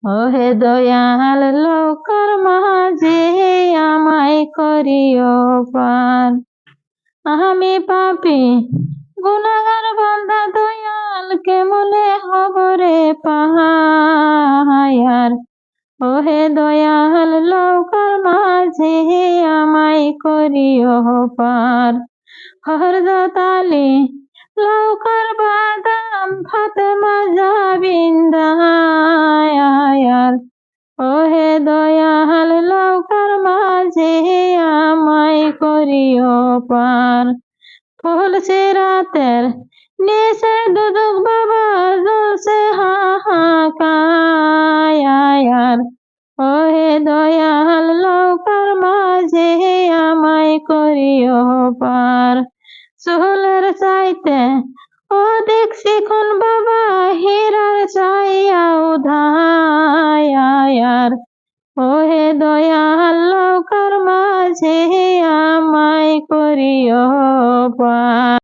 ওহে দয়াল লোকর মাঝে আমায় করিও পার। আমি পাপী গুনাহগার বান্দা দয়াল কেমনে হব রে পাহায়ার। ওহে দয়াল লোকর মাঝে আমায় করিও পার। হযরত আলী লৌকার বাদাম ফাতেমা জাবিন্দায়ার। ওহে দয়াল লৌকার মাঝে আমায় করিও পার। ফুল সিরাতের নিচে দুদক বাবা জ্বলছে হাহাকার। ওহে দয়াল লৌকার মাঝে আমায় করিও পার। চুলের চাইতে অধিক শিখন বাবা হীরার চাইয়া উধায়ার। ওহে দয়াল লৌকার মাঝে আমায় করিও পার।